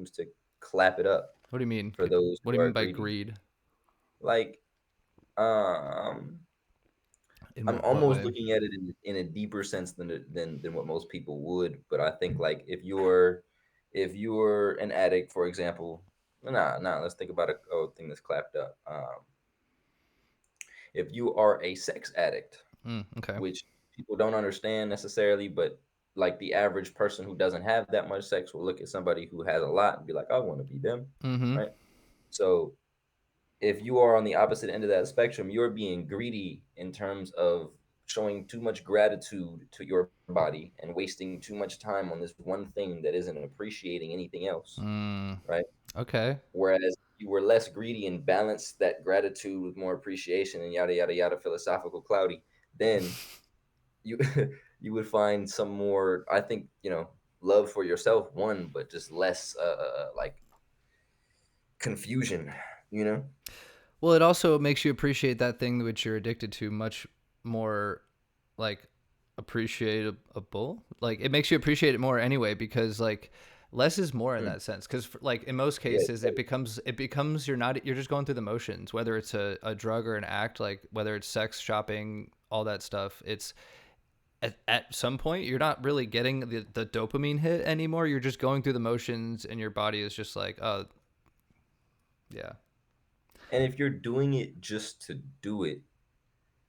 choose to clap it up What do you mean? for those What do who you are mean by greedy. greed? Like, um, In I'm what almost way? looking at it in a deeper sense than what most people would. But I think like if you're an addict, for example, let's think about a thing that's clapped up. If you are a sex addict, Okay. which people don't understand necessarily, but like the average person who doesn't have that much sex will look at somebody who has a lot and be like, I want to be them, Mm-hmm. right? So if you are on the opposite end of that spectrum, you're being greedy in terms of showing too much gratitude to your body and wasting too much time on this one thing that isn't appreciating anything else, Mm. right? Okay. Whereas you were less greedy and balanced that gratitude with more appreciation and yada yada yada philosophical cloudy, then you you would find some more, I think, love for yourself, one, but just less like confusion, you know? Well, it also makes you appreciate that thing which you're addicted to much more, like, appreciable. Like, it makes you appreciate it more anyway, because like less is more in Mm. that sense. Because like in most Yeah, cases, it becomes you're just going through the motions, whether it's a drug or an act, like whether it's sex, shopping, all that stuff. It's at some point you're not really getting the dopamine hit anymore. You're just going through the motions, and your body is just like, oh yeah. and if you're doing it just to do it,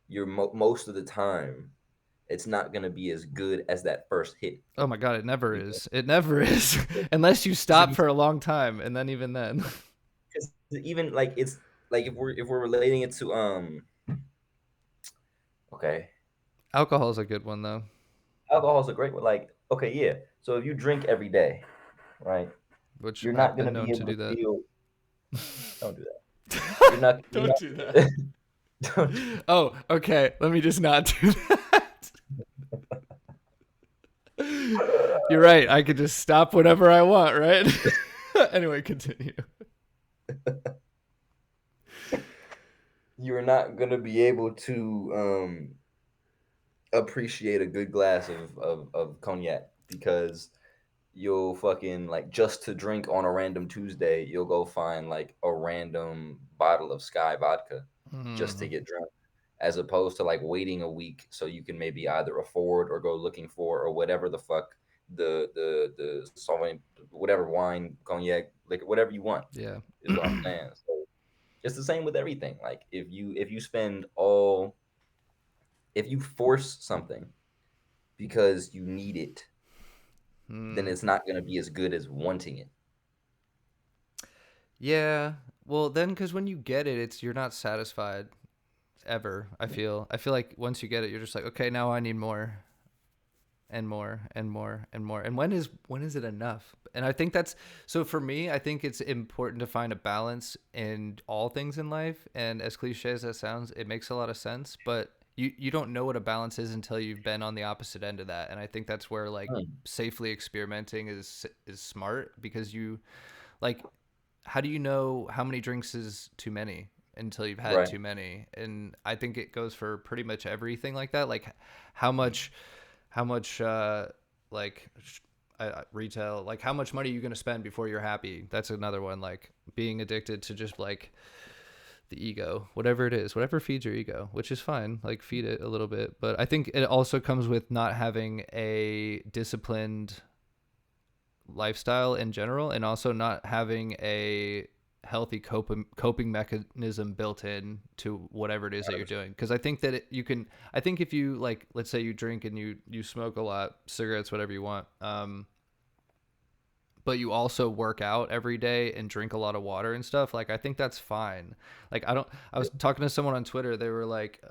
you're most of the time it's not going to be as good as that first hit. Oh my god, it never Because is. It never is. Unless you stop if for a long time, and then even then. because even like it's like if we're relating it to okay, Alcohol is a good one though. alcohol is a great one. Like, okay, yeah, so if you drink every day, right, Which you're not I've going been to be known to able to do that. feel. Don't do that. You're Don't not do that. don't do Oh, okay. Let me just not do that. You're right. I could just stop whenever I want, right? Anyway, continue. you're not going to be able to appreciate a good glass of cognac because you'll fucking like just to drink on a random Tuesday, you'll go find like a random bottle of Sky vodka just to Mm, get drunk, as opposed to like waiting a week so you can maybe either afford or go looking for or whatever the fuck the Sauvignon, whatever wine, cognac, like whatever you want yeah. is what I'm saying. So it's the same with everything. Like if you spend all if you force something because you need it, then Hmm. it's not going to be as good as wanting it. Yeah. Well, then, because when you get it, it's you're not satisfied ever. I feel like once you get it, you're just like, okay, now I need more and more and more and more. And when is it enough? And I think that's so for me. I think it's important to find a balance in all things in life. And as cliche as that sounds, it makes a lot of sense. But you don't know what a balance is until you've been on the opposite end of that. And I think that's where like Hmm. safely experimenting is smart, because you like, how do you know how many drinks is too many until you've had Right. too many? And I think it goes for pretty much everything like that. Like how much how much like retail, like how much money are you going to spend before you're happy? That's another one. Like being addicted to just like the ego, whatever it is, whatever feeds your ego, which is fine, like feed it a little bit. But I think it also comes with not having a disciplined lifestyle in general, and also not having a healthy coping mechanism built in to whatever it is that you're doing. Because I think that you can, I think if you like, let's say you drink and you smoke a lot, cigarettes, whatever you want, but you also work out every day and drink a lot of water and stuff, like I think that's fine. Like I was talking to someone on Twitter, they were like,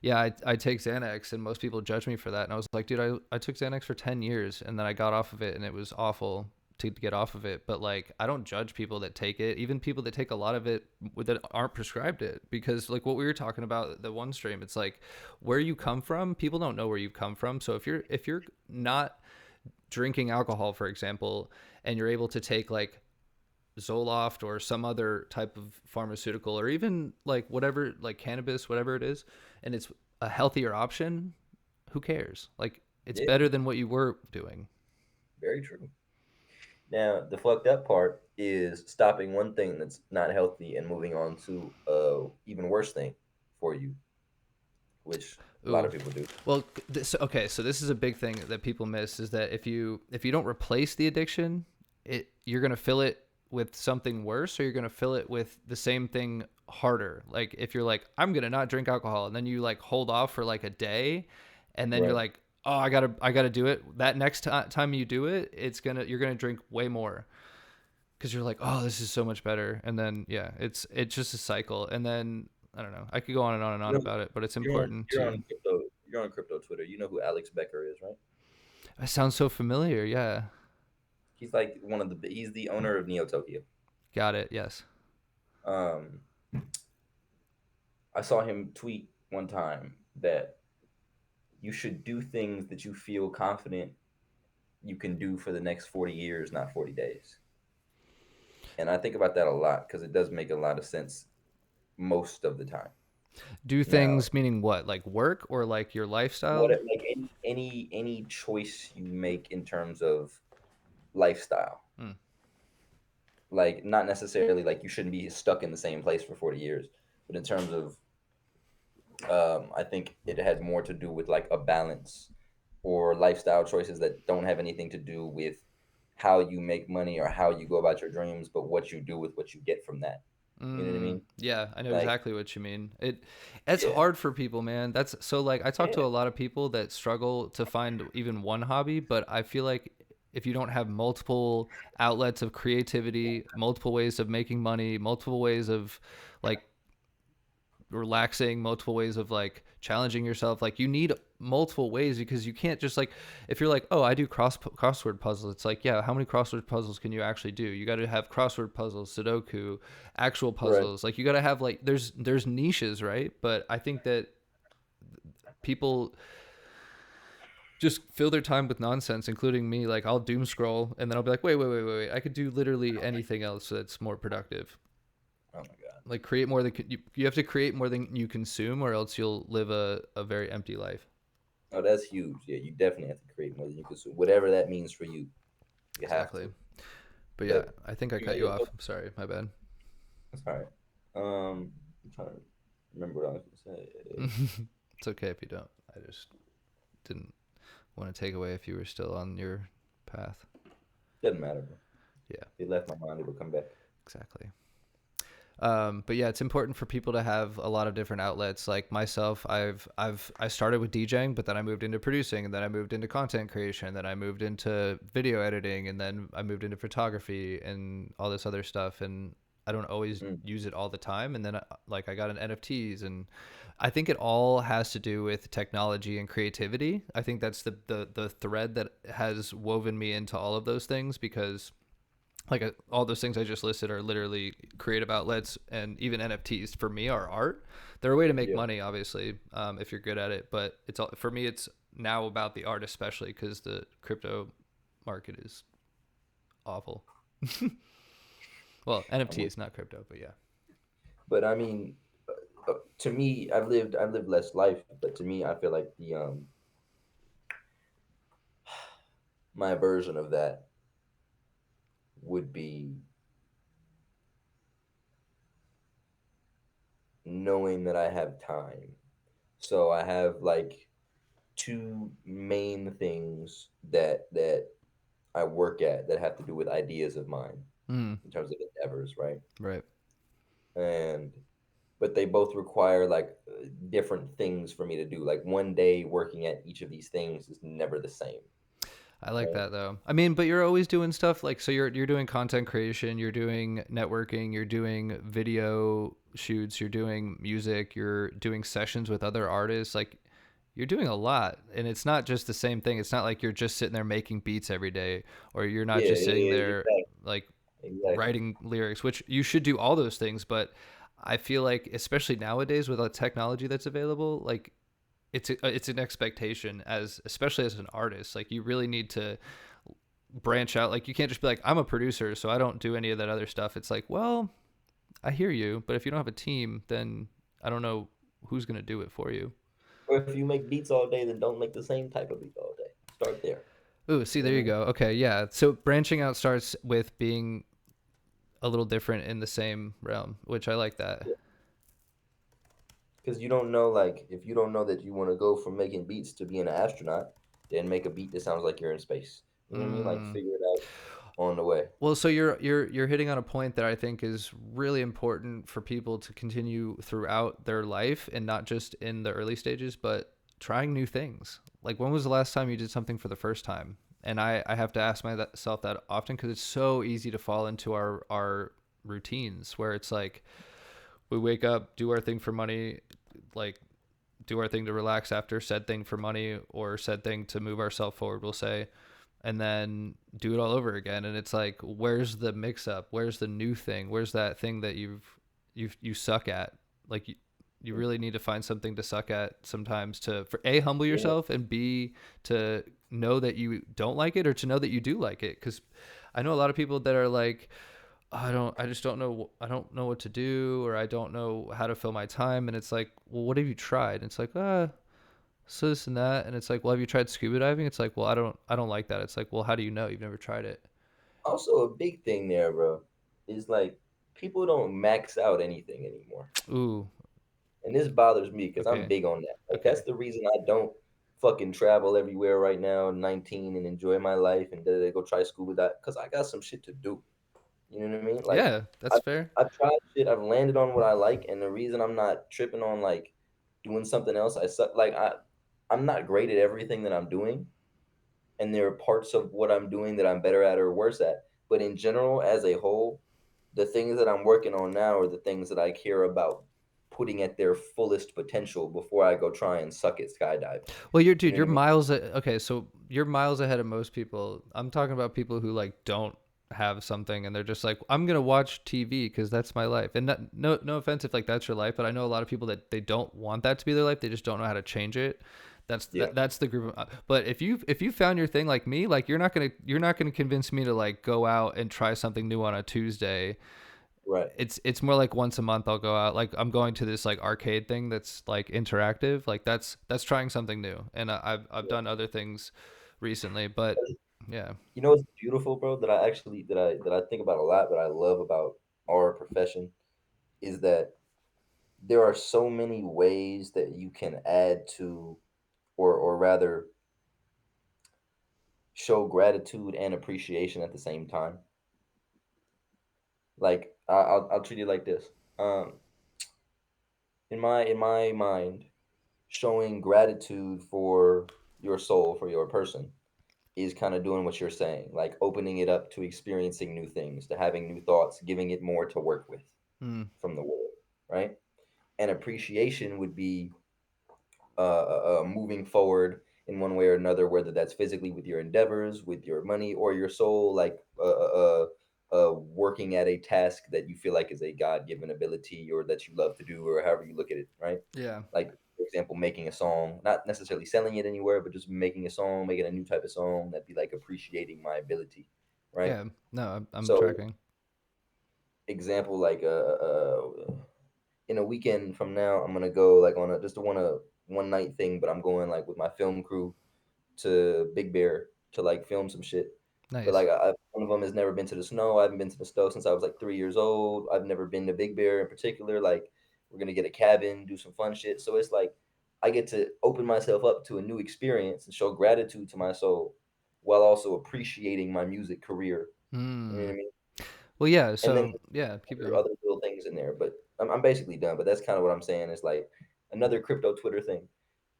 yeah, I take Xanax, and most people judge me for that. And I was like, dude, I took Xanax for 10 years, and then I got off of it, and it was awful to get off of it. But like, I don't judge people that take it, even people that take a lot of it that aren't prescribed it, because like what we were talking about, the one stream, it's like where you come from, people don't know where you've come from. So if you're not drinking alcohol, for example, and you're able to take like Zoloft or some other type of pharmaceutical, or even like whatever, like cannabis, whatever it is, and it's a healthier option, who cares? Like it's Yeah, better than what you were doing. very true. Now, the fucked up part is stopping one thing that's not healthy and moving on to a even worse thing for you, which a lot Ooh. of people do. Well, okay, so this is a big thing that people miss is that if you don't replace the addiction, you're gonna fill it with something worse, or you're gonna fill it with the same thing harder. Like if you're like, I'm gonna not drink alcohol, and then you like hold off for like a day, and then you're Right. like, oh, I gotta do it. That next time you do it, you're gonna drink way more because you're like, oh, this is so much better, and then yeah, it's just a cycle, and then I don't know. I could go on and on and on You know, about it, but it's you're on important you're to. on crypto you're on crypto Twitter. You know who Alex Becker is, right? It sounds so familiar. Yeah. He's like he's the owner of Neo Tokyo. Got it. Yes. Um, I saw him tweet one time that you should do things that you feel confident you can do for the next 40 years, not 40 days. And I think about that a lot because it does make a lot of sense most of the time. Do Now, things meaning what? Like work or like your what lifestyle? like any choice you make in terms of lifestyle, Mm. like not necessarily like you shouldn't be stuck in the same place for 40 years, but in terms of I think it has more to do with like a balance or lifestyle choices that don't have anything to do with how you make money or how you go about your dreams, but what you do with what you get from that. You know what I mean? Yeah, I know Like, exactly what you mean. It's yeah, hard for people, man. That's so like I talk to yeah, a lot of people that struggle to find even one hobby, but I feel like if you don't have multiple outlets of creativity, multiple ways of making money, multiple ways of like relaxing, multiple ways of like challenging yourself, like you need multiple ways because you can't just like if you're like, oh, I do crossword puzzles, it's like, yeah, how many crossword puzzles can you actually do? You got to have crossword puzzles, sudoku, actual right. puzzles. Like you got to have like there's niches, right? But I think that people just fill their time with nonsense, including me. Like I'll doom scroll and then I'll be like, wait, I could do literally anything else that's more productive. Oh my god. Like create more than you have to create more than you consume, or else you'll live a very empty life. Oh, that's huge. Yeah, you definitely have to create more than you consume, whatever that means for you. You have Exactly. to. But yeah, But I think I cut you off. I'm sorry. My bad. that's all right. I'm trying to remember what I was gonna say. It's okay if you don't. I just didn't want to take away if you were still on your path. Doesn't matter, bro. Yeah, If it left my mind, it'll come back. exactly. But yeah, it's important for people to have a lot of different outlets. Like myself, I started with DJing, but then I moved into producing, and then I moved into content creation, and then I moved into video editing, and then I moved into photography and all this other stuff. And I don't always Mm, use it all the time. And then like I got an NFTs, and I think it all has to do with technology and creativity. I think that's the thread that has woven me into all of those things because like all those things I just listed are literally creative outlets, and even NFTs for me are art. They're a way to make yeah. money, obviously, if you're good at it. But it's all for me. It's now about the art, especially because the crypto market is awful. Well, I'm with NFTs, not crypto, but yeah, But I mean, to me, I've lived less life, but to me, I feel like the my version of that would be knowing that I have time. So I have like two main things that I work at that have to do with ideas of mine mm, in terms of endeavors, right? right. And but they both require like different things for me to do. Like one day working at each of these things is never the same, I like right? that though. I mean, but you're always doing stuff like so you're doing content creation, you're doing networking, you're doing video shoots, you're doing music, you're doing sessions with other artists. Like you're doing a lot, and it's not just the same thing. It's not like you're just sitting there making beats every day, or you're not Yeah, just yeah, sitting yeah, there exactly, like exactly. writing lyrics, which you should do all those things, but I feel like especially nowadays with the technology that's available, like it's an expectation as especially as an artist. Like you really need to branch out. Like you can't just be like, I'm a producer, so I don't do any of that other stuff. It's like, well, I hear you, but if you don't have a team, then I don't know who's gonna do it for you. Or if you make beats all day, then don't make the same type of beat all day. Start there. Ooh, see, You know there what I you mean? go. Okay, yeah. So branching out starts with being a little different in the same realm, which I like that. Because you don't know, like, if you don't know that you want to go from making beats to being an astronaut, then make a beat that sounds like you're in space. You know what I mean? Like, Mm. figure it out on the way. Well, so you're hitting on a point that I think is really important for people to continue throughout their life, and not just in the early stages, but trying new things. Like, when was the last time you did something for the first time? And I have to ask myself that often, because it's so easy to fall into our routines where it's like we wake up, do our thing for money, like do our thing to relax after, said thing for money, or said thing to move ourselves forward, we'll say, and then do it all over again. And it's like, where's the mix up? Where's the new thing? Where's that thing that you suck at? Like, you really need to find something to suck at sometimes, to, for A, humble Yeah, yourself, and B, to know that you don't like it, or to know that you do like it. Because I know a lot of people that are like, I just don't know, I don't know what to do, or I don't know how to fill my time. And it's like, well, what have you tried? And it's like, so this and that. And it's like, well, have you tried scuba diving? It's like, well, I don't like that. It's like, well, how do you know? You've never tried it. also, a big thing there, bro, is like people don't max out anything anymore. Ooh, And this bothers me because I'm okay, big on that. Like, okay, that's the reason I don't fucking travel everywhere right now, 19, and enjoy my life and go try scuba dive because I got some shit to do. You know what I mean? Like, yeah, that's I've, fair. I've tried shit, I've landed on what I like. And the reason I'm not tripping on like doing something else, I suck. Like, I'm not great at everything that I'm doing, and there are parts of what I'm doing that I'm better at or worse at. But in general, as a whole, the things that I'm working on now are the things that I care about putting at their fullest potential before I go try and suck at skydiving. Well, you're, You dude, know you're what I mean? okay, so you're miles ahead of most people. I'm talking about people who like don't have something, and they're just like, I'm gonna watch TV because that's my life. And no offense if like that's your life, but I know a lot of people that they don't want that to be their life. They just don't know how to change it. Yeah, That's the group of, but if you found your thing like me, like you're not gonna convince me to like go out and try something new on a Tuesday. right. It's more like once a month I'll go out. Like, I'm going to this like arcade thing that's like interactive. Like, that's trying something new. And I've Yeah. done other things recently, but yeah. You know what's beautiful, bro, that I actually that I think about a lot, but I love about our profession is that there are so many ways that you can add to or rather show gratitude and appreciation at the same time. Like I'll treat it like this. Um, in my mind, showing gratitude for your soul, for your person, is kind of doing what you're saying, like opening it up to experiencing new things, to having new thoughts, giving it more to work with Mm, from the world, right? And appreciation would be moving forward in one way or another, whether that's physically with your endeavors, with your money, or your soul, like working at a task that you feel like is a God given ability or that you love to do, or however you look at it, right? yeah. Like, for example, making a song, not necessarily selling it anywhere, but just making a song, making a new type of song that'd be like appreciating my ability, right? Yeah. No, I'm So, tracking. example, like in a weekend from now, I'm gonna go like on a just a one night thing, but I'm going like with my film crew to Big Bear to like film some shit. But Nice. like one of them has never been to the snow. I haven't been to the snow since I was like 3 years old. I've never been to Big Bear in particular. Like, we're gonna get a cabin, do some fun shit. So it's like I get to open myself up to a new experience and show gratitude to my soul while also appreciating my music career. You know what Hmm. I mean? Well, yeah. And then So yeah, keep other, going. other little things in there. But I'm basically done. But that's kind of what I'm saying. It's like another crypto Twitter thing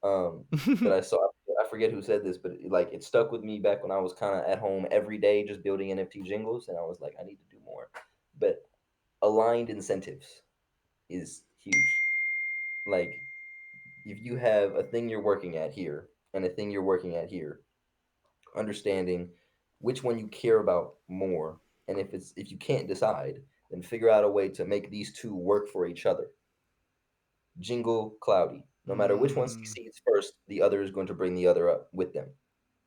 um, that I saw. I forget who said this, but like it stuck with me back when I was kind of at home every day just building NFT jingles, and I was like, I need to do more. But aligned incentives is huge. Like, if you have a thing you're working at here and a thing you're working at here, understanding which one you care about more, and if you can't decide, then figure out a way to make these two work for each other. Jingle cloudy. No matter which one Mm. succeeds first, the other is going to bring the other up with them.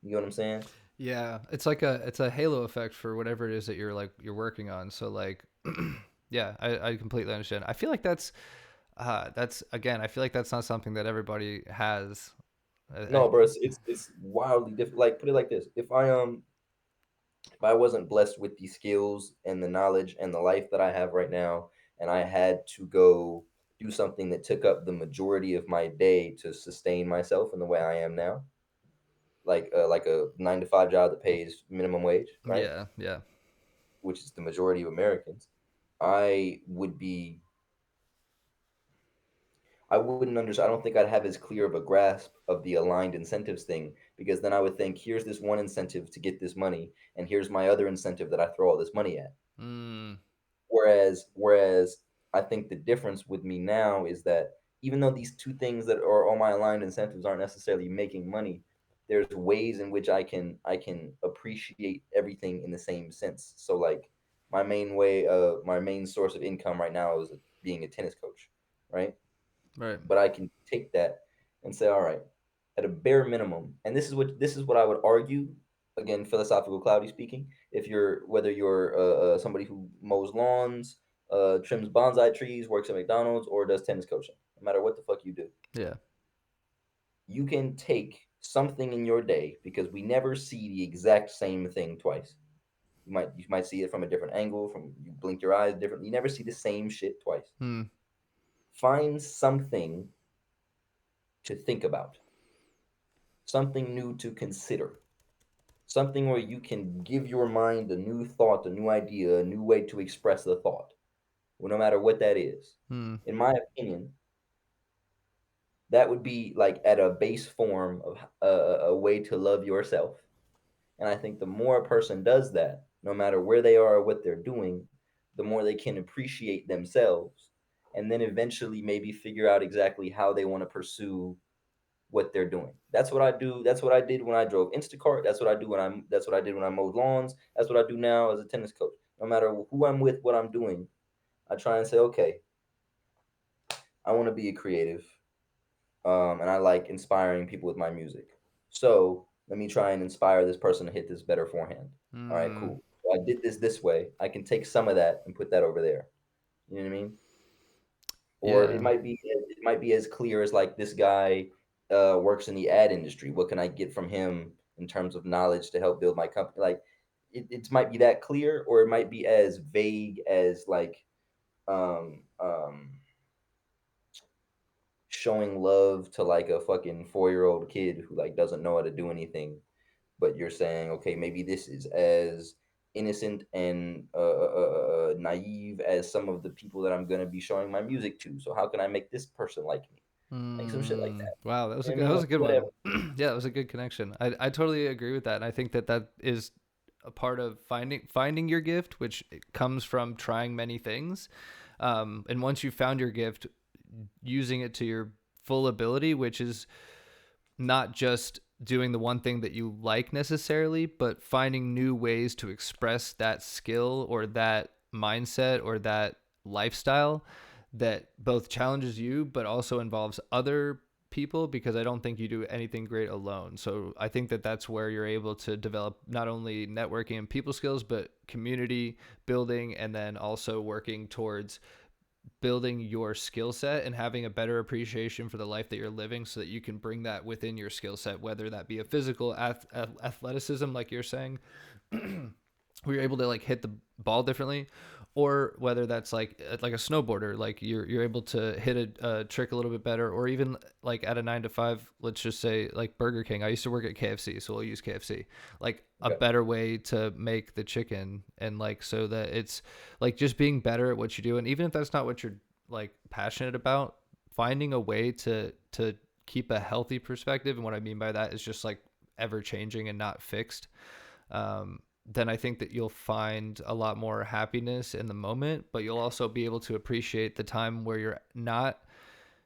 You know what I'm saying? Yeah, it's a halo effect for whatever it is that you're working on. So like, yeah, I completely understand. I feel like that's again, I feel like that's not something that everybody has. I No, bro, it's wildly different. Like, put it like this: if I wasn't blessed with the skills and the knowledge and the life that I have right now, and I had to go do something that took up the majority of my day to sustain myself in the way I am now, like a 9 to 5 job that pays minimum wage, right? yeah, yeah. Which is the majority of Americans, I would be I wouldn't understand. I don't think I'd have as clear of a grasp of the aligned incentives thing, because then I would think, here's this one incentive to get this money, and here's my other incentive that I throw all this money at. Mm, Whereas I think the difference with me now is that even though these two things that are on my aligned incentives aren't necessarily making money, there's ways in which I can appreciate everything in the same sense. So like my main source of income right now is being a tennis coach, right? right. But I can take that and say, all right, at a bare minimum, and this is what I would argue. Again, philosophical cloudy speaking. If you're whether you're somebody who mows lawns, trims bonsai trees, works at McDonald's, or does tennis coaching, no matter what the fuck you do, Yeah. you can take something in your day because we never see the exact same thing twice. You might see it from a different angle. From you blink your eyes differently. You never see the same shit twice. Hmm. Find something to think about, something new to consider, something where you can give your mind a new thought, a new idea, a new way to express the thought, well, no matter what that is. Hmm. In my opinion, that would be like at a base form of a way to love yourself. And I think the more a person does that, no matter where they are or what they're doing, the more they can appreciate themselves, and then eventually maybe figure out exactly how they want to pursue what they're doing. That's what I do. That's what I did when I drove Instacart. That's what I did when I mowed lawns. That's what I do now as a tennis coach. No matter who I'm with, what I'm doing, I try and say, okay, I want to be a creative, and I like inspiring people with my music. So let me try and inspire this person to hit this better forehand. All right, Hmm. cool. So I did this way. I can take some of that and put that over there. You know what I mean? Or Yeah. it might be as clear as like this guy works in the ad industry. What can I get from him in terms of knowledge to help build my company? Like it might be that clear, or it might be as vague as like um, um, showing love to like a fucking 4 year old kid who like doesn't know how to do anything. But you're saying, okay, maybe this is as innocent and naive as some of the people that I'm gonna be showing my music to. So how can I make this person like me? Like some shit like Mm, that. wow, You know what I that mean? was Like a good whatever. one. Yeah, that was a good connection. I totally agree with that, and I think that that is a part of finding your gift, which comes from trying many things. And once you found your gift, using it to your full ability, which is not just doing the one thing that you like necessarily, but finding new ways to express that skill or that mindset or that lifestyle that both challenges you but also involves other people, because I don't think you do anything great alone. So I think that that's where you're able to develop not only networking and people skills but community building, and then also working towards building your skill set and having a better appreciation for the life that you're living, so that you can bring that within your skill set, whether that be a physical athleticism like you're saying, where you're able to like hit the ball differently, or whether that's like a snowboarder, like you're able to hit a trick a little bit better, or even like at a 9 to 5, let's just say like Burger King. I used to work at KFC, so we'll use KFC, like a Okay. better way to make the chicken, and like so that it's like just being better at what you do. And even if that's not what you're like passionate about, finding a way to keep a healthy perspective, and what I mean by that is just like ever changing and not fixed, then I think that you'll find a lot more happiness in the moment, but you'll also be able to appreciate the time where you're not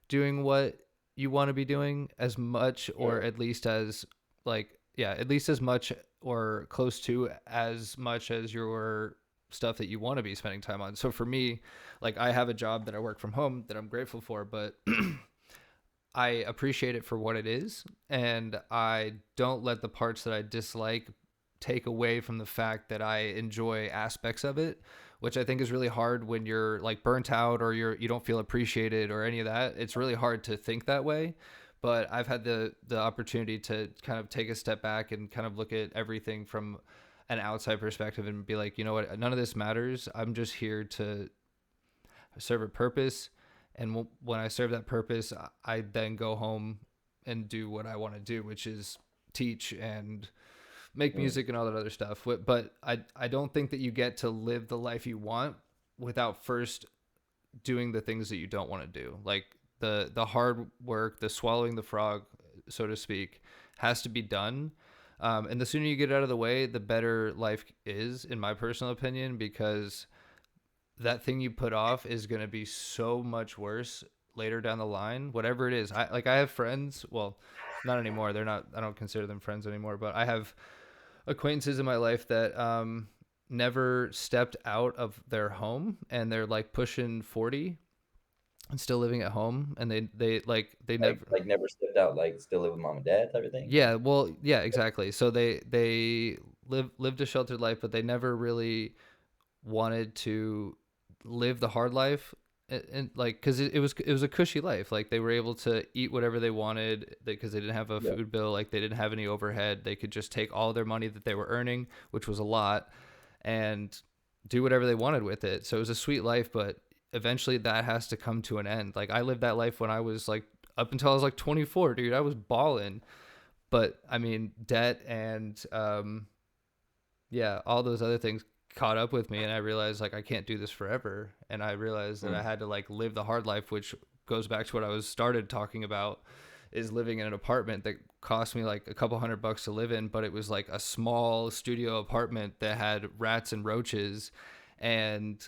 doing what you want to be doing as much, or Mm, at least as like, yeah, at least as much or close to as much as your stuff that you want to be spending time on. So for me, like I have a job that I work from home that I'm grateful for, but I appreciate it for what it is, and I don't let the parts that I dislike take away from the fact that I enjoy aspects of it, which I think is really hard when you're like burnt out or you don't feel appreciated or any of that. It's really hard to think that way. but I've had the opportunity to kind of take a step back and kind of look at everything from an outside perspective and be like, you know what, none of this matters. I'm just here to serve a purpose, and when I serve that purpose, I then go home and do what I want to do, which is teach and make Mm, music and all that other stuff. But I don't think that you get to live the life you want without first doing the things that you don't want to do. Like the hard work, the swallowing the frog, so to speak, has to be done. And the sooner you get out of the way, the better life is, in my personal opinion, because that thing you put off is going to be so much worse later down the line, whatever it is. I have friends, well, not anymore, they're not, I don't consider them friends anymore, but I have acquaintances in my life that never stepped out of their home, and they're like pushing 40 and still living at home, and they never. like never stepped out, like still live with mom and dad type of thing. Yeah, well, yeah, exactly. So they lived a sheltered life, but they never really wanted to live the hard life, and like, because it was a cushy life. Like, they were able to eat whatever they wanted because they didn't have a Yeah, food bill. Like, they didn't have any overhead. They could just take all their money that they were earning, which was a lot, and do whatever they wanted with it. So it was a sweet life, but eventually that has to come to an end. Like, I lived that life when I was like, up until I was like 24, dude. I was balling. But I mean, debt and yeah, all those other things caught up with me, and I realized like I can't do this forever, and I realized that I mm, had to like live the hard life, which goes back to what I was started talking about, is living in an apartment that cost me like a couple $100 to live in, but it was like a small studio apartment that had rats and roaches, and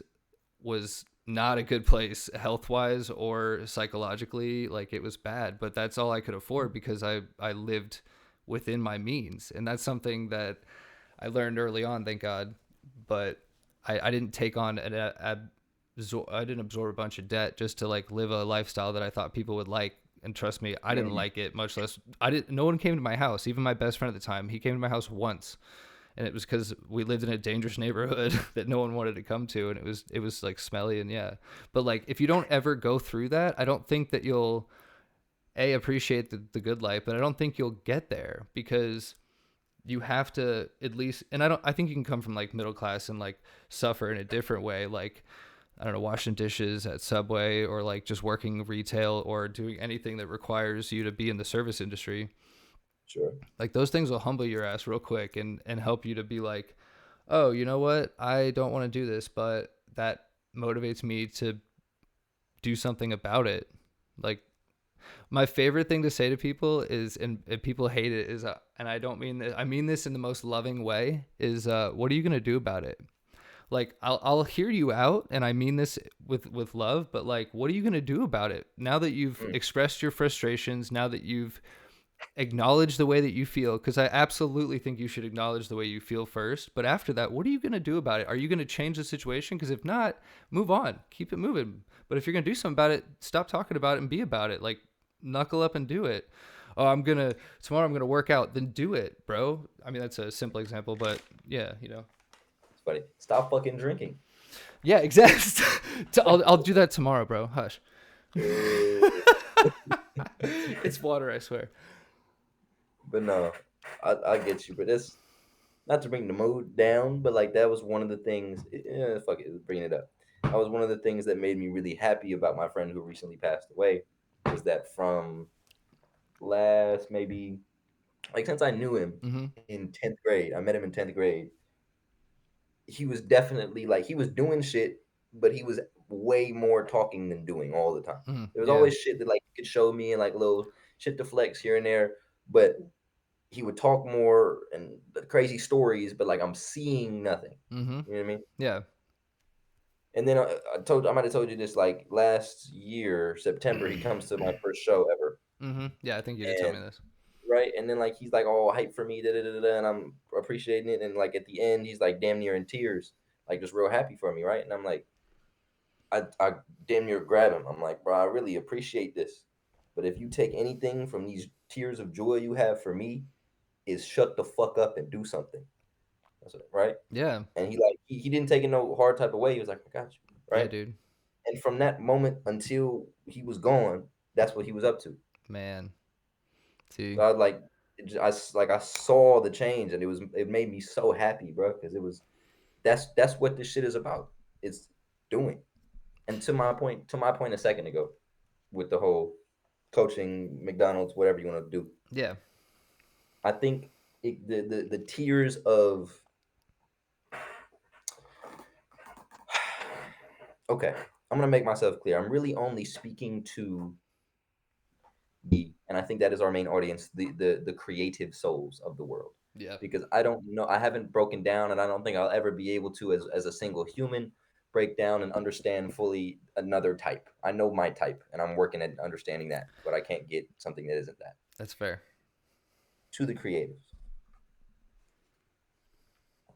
was not a good place health wise or psychologically. Like, it was bad, but that's all I could afford because I lived within my means, and that's something that I learned early on, thank God. But I didn't take on I didn't absorb a bunch of debt just to like live a lifestyle that I thought people would like. And trust me, I didn't mm, like it. Much less, I didn't. No one came to my house. Even my best friend at the time, he came to my house once, and it was because we lived in a dangerous neighborhood that no one wanted to come to, and it was like smelly, and yeah. But like, if you don't ever go through that, I don't think that you'll appreciate the good life, but I don't think you'll get there, because you have to at least, and I think you can come from like middle class and like suffer in a different way, like, I don't know, washing dishes at Subway, or like just working retail, or doing anything that requires you to be in the service industry. sure. Like, those things will humble your ass real quick, and help you to be like, oh, you know what, I don't want to do this, but that motivates me to do something about it. Like, my favorite thing to say to people is, and people hate it, is and I don't mean this, I mean this in the most loving way, is what are you going to do about it? Like, I'll hear you out, and I mean this with love, but like, what are you going to do about it now that you've Mm, expressed your frustrations, now that you've acknowledged the way that you feel? Because I absolutely think you should acknowledge the way you feel first, but after that, what are you going to do about it? Are you going to change the situation? Because if not, move on, keep it moving. But if you're going to do something about it, stop talking about it and be about it. Like, knuckle up and do it. Oh, tomorrow I'm gonna work out. Then do it, bro. I mean, that's a simple example, but yeah, it's funny. Stop fucking drinking. yeah, exactly. I'll do that tomorrow, bro. Hush. Uh, It's water, I swear. but no, I get you. But it's not to bring the mood down, but like that was one of the things. Yeah, fuck it, bringing it up. That was one of the things that made me really happy about my friend who recently passed away. Was that from last maybe like since I knew him Mm-hmm. in 10th grade, I met him in 10th grade. He was definitely like he was doing shit, but he was way more talking than doing all the time. Mm-hmm. There was Yeah. always shit that like he could show me and like little shit to flex here and there, but he would talk more and crazy stories, but like I'm seeing nothing. Mm-hmm. You know what I mean? Yeah. And then I might have told you this like last year, September, he comes to my first show ever. Mm-hmm. Yeah, I think you did tell And me this. right, and then like he's like all hype for me, da, da, da, da, and I'm appreciating it. And like at the end, he's like damn near in tears, like just real happy for me, right? And I'm like, I damn near grab him. I'm like, bro, I really appreciate this. But if you take anything from these tears of joy you have for me, is shut the fuck up and do something. That's it, right? Yeah. And he like he didn't take it no hard type of way. He was like, I got you, Yeah, right? dude. And from that moment until he was gone, that's what he was up to. Man. See, So I like, I saw the change, and it made me so happy, bro, because it was that's what this shit is about. It's doing. And to my point a second ago, with the whole coaching, McDonald's, whatever you want to do, yeah. I think the tiers of okay, I'm gonna make myself clear. I'm really only speaking to and I think that is our main audience, the creative souls of the world. Yeah. Because I don't know, I haven't broken down, and I don't think I'll ever be able to, as a single human, break down and understand fully another type. I know my type, and I'm working at understanding that, but I can't get something that isn't that. That's fair. To the creatives,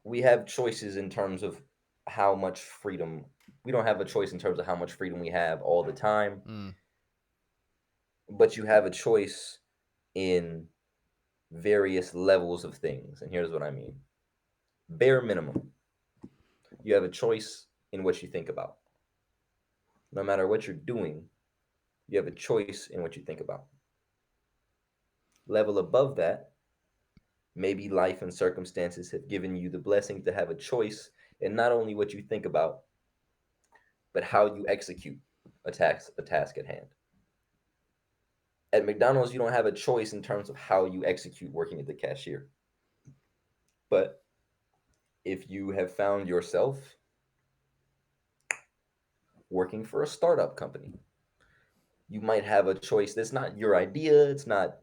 we have choices in terms of how much freedom. We don't have a choice in terms of how much freedom we have all the time, Mm. but you have a choice in various levels of things. And here's what I mean: bare minimum, you have a choice in what you think about. No matter what you're doing, you have a choice in what you think about. Level above that, maybe life and circumstances have given you the blessing to have a choice in not only what you think about, but how you execute a task at hand. At McDonald's, you don't have a choice in terms of how you execute working at the cashier. But if you have found yourself working for a startup company, you might have a choice that's not your idea, it's not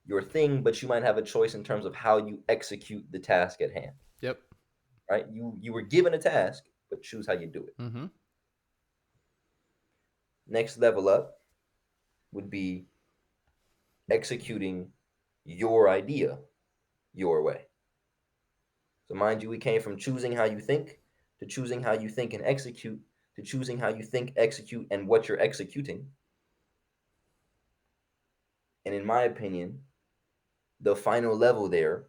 your thing, but you might have a choice in terms of how you execute the task at hand, Yep. right? You were given a task, but choose how you do it. Mm-hmm. Next level up would be executing your idea your way. So mind you, we came from choosing how you think to choosing how you think and execute to choosing how you think, execute, and what you're executing. And in my opinion, the final level there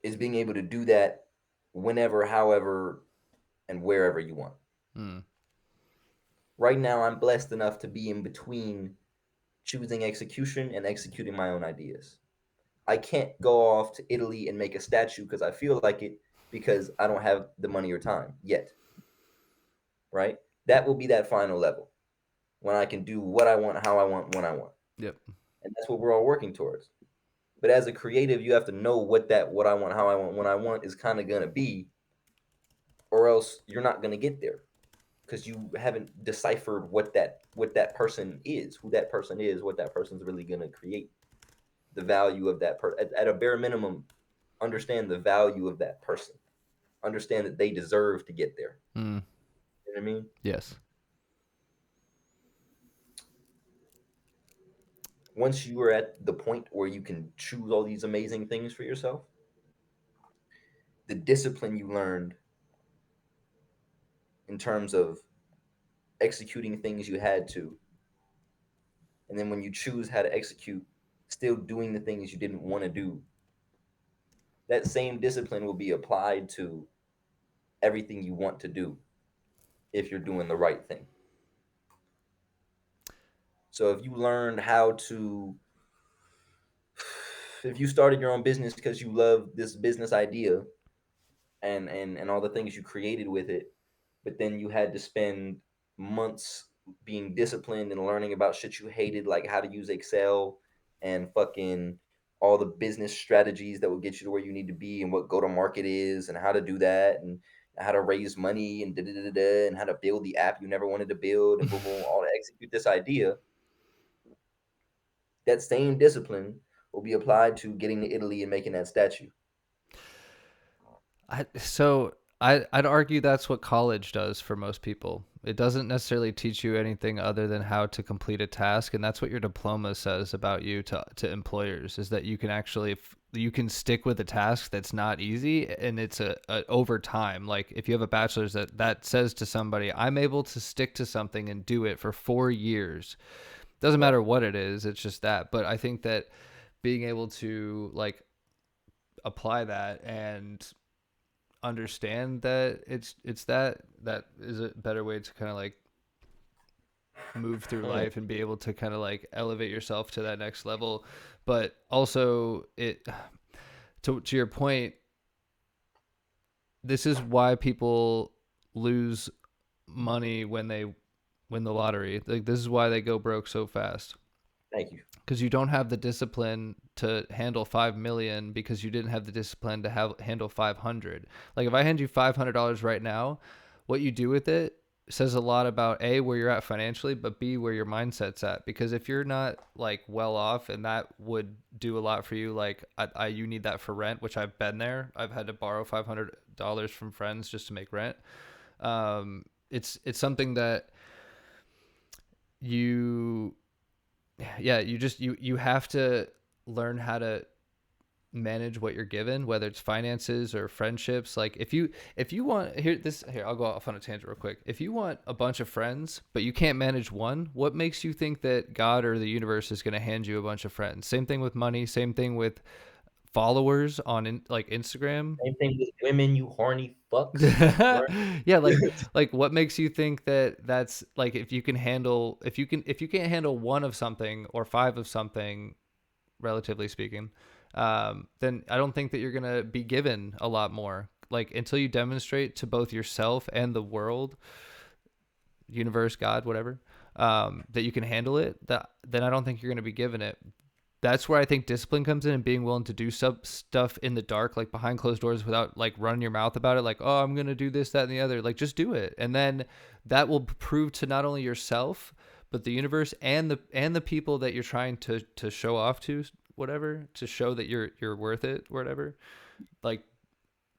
is being able to do that whenever, however, and wherever you want. Mm. Right now, I'm blessed enough to be in between choosing execution and executing my own ideas. I can't go off to Italy and make a statue because I feel like it because I don't have the money or time yet, right? That will be that final level when I can do what I want, how I want, when I want. Yep. And that's what we're all working towards. But as a creative, you have to know what I want, how I want, when I want is kind of going to be, or else you're not going to get there because you haven't deciphered what that person is, who that person is, what that person's really going to create, the value of that person. At a bare minimum, understand the value of that person. Understand that they deserve to get there. Mm. You know what I mean? Yes. Once you are at the point where you can choose all these amazing things for yourself, the discipline you learned in terms of executing things you had to, and then when you choose how to execute, still doing the things you didn't want to do, that same discipline will be applied to everything you want to do if you're doing the right thing. So if you learned how to, if you started your own business because you love this business idea and all the things you created with it, but then you had to spend months being disciplined and learning about shit you hated, like how to use Excel and fucking all the business strategies that will get you to where you need to be and what go to market is and how to do that and how to raise money and da da da da and how to build the app you never wanted to build and boom boom all to execute this idea. That same discipline will be applied to getting to Italy and making that statue. I'd argue that's what college does for most people. It doesn't necessarily teach you anything other than how to complete a task, and that's what your diploma says about you to employers is that you can actually you can stick with a task that's not easy, and it's a over time. Like if you have a bachelor's, that says to somebody, I'm able to stick to something and do it for 4 years. Doesn't Right. matter what it is, it's just that. But I think that being able to like apply that and understand that it's that is a better way to kind of like move through Mm, life and be able to kind of like elevate yourself to that next level. But also, it to your point, this is why people lose money when they win the lottery. Like this is why they go broke so fast, thank you. because you don't have the discipline to handle 5 million because you didn't have the discipline to have handle 500. Like if I hand you $500 right now, what you do with it says a lot about A, where you're at financially, but B, where your mindset's at. Because if you're not like well off, and that would do a lot for you, like you need that for rent, which I've been there. I've had to borrow $500 from friends just to make rent. It's something that you yeah, you have to learn how to manage what you're given, whether it's finances or friendships. Like if you want here, I'll go off on a tangent real quick. If you want a bunch of friends but you can't manage one, what makes you think that God or the universe is going to hand you a bunch of friends? Same thing with money, same thing with followers on like Instagram. Same thing with women, you horny fucks. Learn. Yeah, like what makes you think that that's like, if you can handle, if you can't handle one of something or five of something, relatively speaking, then I don't think that you're gonna be given a lot more. Like until you demonstrate to both yourself and the world, universe, God, whatever, that you can handle it, that then I don't think you're gonna be given it. That's where I think discipline comes in, and being willing to do some stuff in the dark, like behind closed doors, without like running your mouth about it. Like, oh, I'm gonna do this, that, and the other. Like, just do it, and then that will prove to not only yourself but the universe and the people that you're trying to show off to, whatever, to show that you're worth it, whatever. Like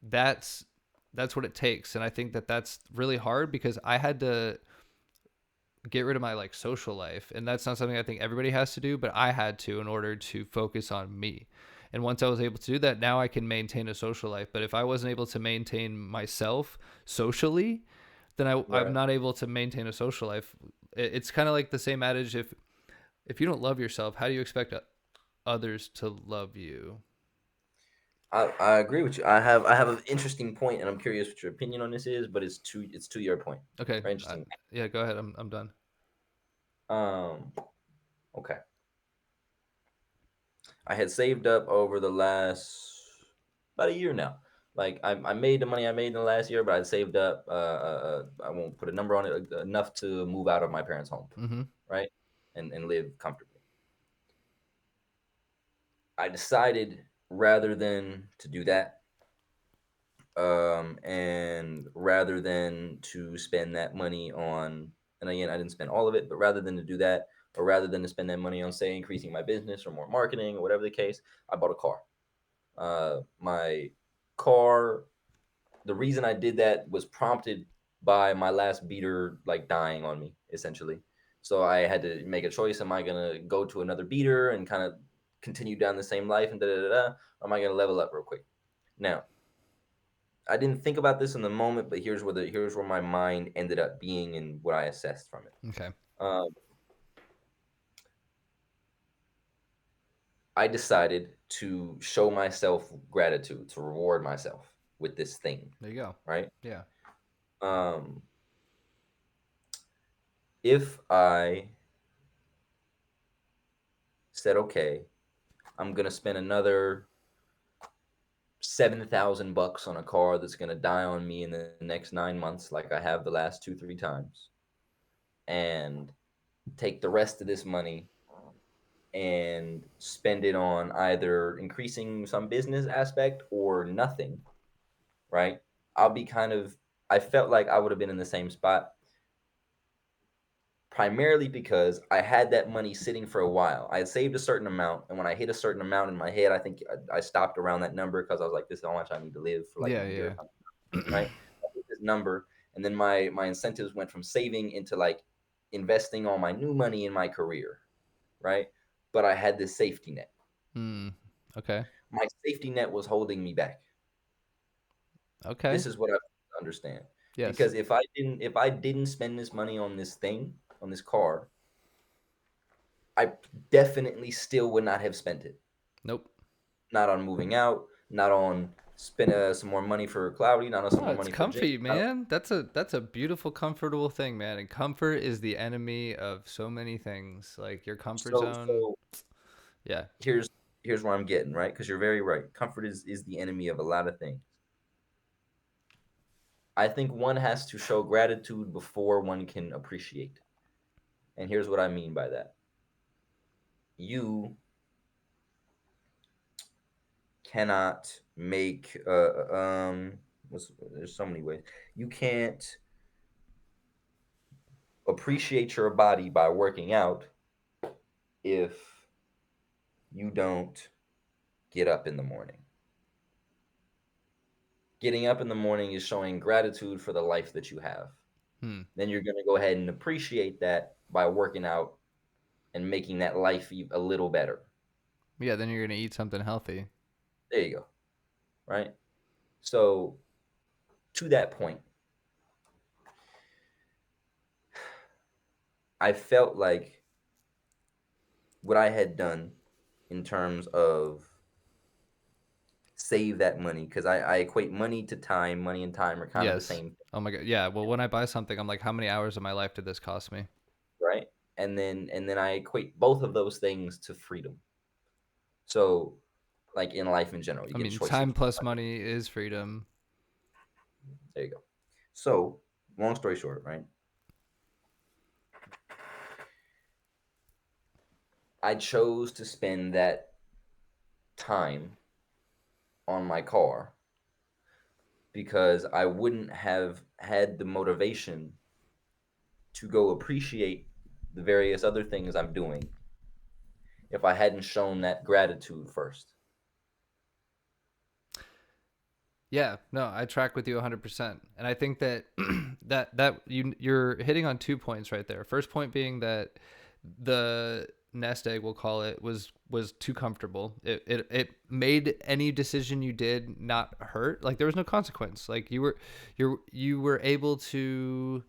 that's that's what it takes, and I think that that's really hard because I had to get rid of my like social life, and that's not something I think everybody has to do, but I had to in order to focus on me. And once I was able to do that, now I can maintain a social life. But if I wasn't able to maintain myself socially, then I'm Right. not able to maintain a social life. It's kind of like the same adage: if you don't love yourself, how do you expect others to love you? I agree with you. I have an interesting point, and I'm curious what your opinion on this is, but it's to your point. Okay, Very interesting. yeah, go ahead. I'm done. Um, okay. I had saved up over the last about a year now. Like I made the money I made in the last year, but I'd saved up. I won't put a number on it, enough to move out of my parents' home, Mm-hmm. right, and live comfortably. I decided rather than to do that, and rather than to spend that money on, and again, I didn't spend all of it, but rather than to do that, or rather than to spend that money on, say, increasing my business or more marketing or whatever the case, I bought a car. My car, the reason I did that was prompted by my last beater like dying on me, essentially. So I had to make a choice. Am I gonna go to another beater and kind of continue down the same life and da da da da? Or am I gonna level up real quick? Now, I didn't think about this in the moment, but here's where my mind ended up being and what I assessed from it. Okay, Um, I decided to show myself gratitude, to reward myself with this thing, there you go. right? Yeah. Um, if I said, okay, I'm gonna spend another $7,000 on a car that's gonna die on me in the next 9 months, like I have the last 2, 3 times, and take the rest of this money and spend it on either increasing some business aspect or nothing, right? I'll be kind of, I felt like I would have been in the same spot primarily because I had that money sitting for a while. I had saved a certain amount, and when I hit a certain amount in my head, I think I stopped around that number because I was like, "This is how much I need to live for like a Yeah, year, or yeah. something," right?" I hit this number, and then my incentives went from saving into like investing all my new money in my career, right? But I had this safety net. Hmm. Okay. My safety net was holding me back. Okay. This is what I understand. Yes. Because if I didn't spend this money on this thing, on this car, I definitely still would not have spent it. Nope. Not on moving out, not on spend some more money for Cloudy, not some Oh, more it's money for James. comfy, man. That's a beautiful, comfortable thing, man. And comfort is the enemy of so many things. Like your comfort zone. So Yeah. here's where I'm getting, right, because you're very right. Comfort is the enemy of a lot of things. I think one has to show gratitude before one can appreciate. And here's what I mean by that. You cannot make there's so many ways. You can't appreciate your body by working out if you don't get up in the morning. Getting up in the morning is showing gratitude for the life that you have. Hmm. Then you're going to go ahead and appreciate that by working out and making that life a little better. Yeah. Then you're gonna eat something healthy. There you go. Right? So, to that point, I felt like what I had done in terms of save that money, because I equate money to time. Money and time are kind of the Yes. same, Oh my god. Yeah. Well, when I buy something, I'm like, how many hours of my life did this cost me? right? And then I equate both of those things to freedom. So, like in life in general, you I get mean, choices. time plus money is freedom. There you go. So, long story short, right? I chose to spend that time on my car because I wouldn't have had the motivation to go appreciate the various other things I'm doing if I hadn't shown that gratitude first. Yeah, no, I track with you 100%. And I think that that you're hitting on 2 points right there. First point being that the nest egg, we'll call it, was too comfortable. It made any decision you did not hurt. Like there was no consequence. Like you were able to.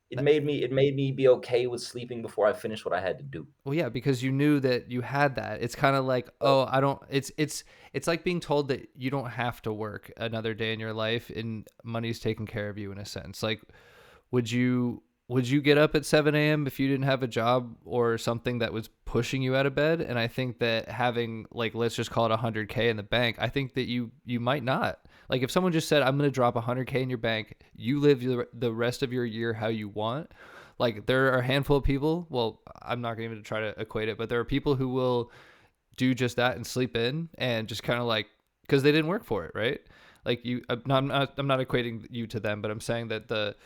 It made me be okay with sleeping before I finished what I had to do. Well, yeah, because you knew that you had that. It's kind of like, oh, I don't. It's like being told that you don't have to work another day in your life, and money's taking care of you in a sense. Like, would you get up at 7 a.m. if you didn't have a job or something that was pushing you out of bed? And I think that having, like, let's just call it 100K in the bank, I think that you might not. Like if someone just said, I'm going to drop 100K in your bank, you live the rest of your year how you want. Like there are a handful of people, well, I'm not going to try to equate it, but there are people who will do just that and sleep in and just kind of like, because they didn't work for it, right? Like I'm not equating you to them, but I'm saying that the